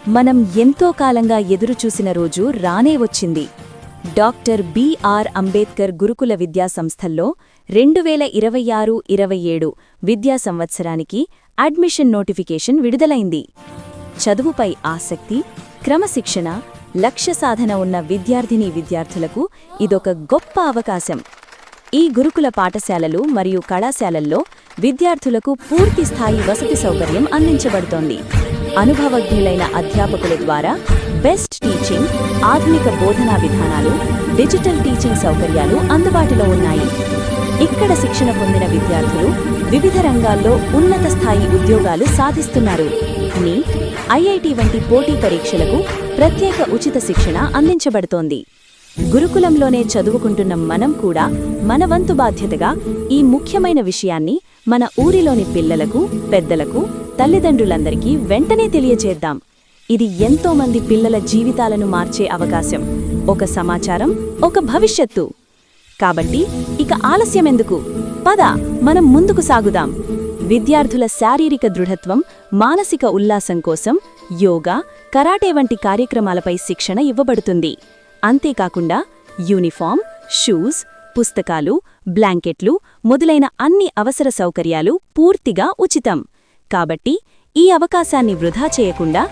మనం ఎంతో కాలంగా ఎదురుచూసిన రోజు రానే వచ్చింది. డాక్టర్ బిఆర్ అంబేద్కర్ గురుకుల విద్యా సంస్థల్లో 2026-27 విద్యా సంవత్సరానికి అడ్మిషన్ నోటిఫికేషన్ విడుదలైంది. చదువుపై ఆసక్తి, క్రమశిక్షణ, లక్ష్య సాధన ఉన్న విద్యార్థినీవిద్యార్థులకు ఇదొక గొప్ప అవకాశం. ఈ గురుకుల పాఠశాలలు మరియు కళాశాలల్లో విద్యార్థులకు పూర్తిస్థాయి వసతి సౌకర్యం అందించబడుతోంది. అనుభవజ్ఞులైన అధ్యాపకుల ద్వారా బెస్ట్ టీచింగ్, ఆధునిక బోధనా విధానాలు, డిజిటల్ టీచింగ్ సౌకర్యాలు అందుబాటులో ఉన్నాయి. ఇక్కడ శిక్షణ పొందిన విద్యార్థులు వివిధ రంగాల్లో ఉన్నత స్థాయి ఉద్యోగాలు సాధిస్తున్నారు. నీట్, ఐఐటి వంటి పోటీ పరీక్షలకు ప్రత్యేక ఉచిత శిక్షణ అందించబడుతోంది. గురుకులంలోనే చదువుకుంటున్న మనం కూడా మన వంతు బాధ్యతగా ఈ ముఖ్యమైన విషయాన్ని మన ఊరిలోని పిల్లలకు, పెద్దలకు, తల్లిదండ్రులందరికీ వెంటనే తెలియచేద్దాం. ఇది ఎంతోమంది పిల్లల జీవితాలను మార్చే అవకాశం. ఒక సమాచారం, ఒక భవిష్యత్తు. కాబట్టి ఇక ఆలస్యమెందుకు? పద, మనం ముందుకు సాగుదాం. విద్యార్థుల శారీరక దృఢత్వం, మానసిక ఉల్లాసం కోసం యోగా, కరాటే వంటి కార్యక్రమాలపై శిక్షణ ఇవ్వబడుతుంది. అంతేకాకుండా యూనిఫామ్, షూస్, పుస్తకాలు, బ్లాంకెట్లు మొదలైన అన్ని అవసర సౌకర్యాలు పూర్తిగా ఉచితం. కాబట్టి ఈ అవకాశాన్ని వృధా చేయకుండా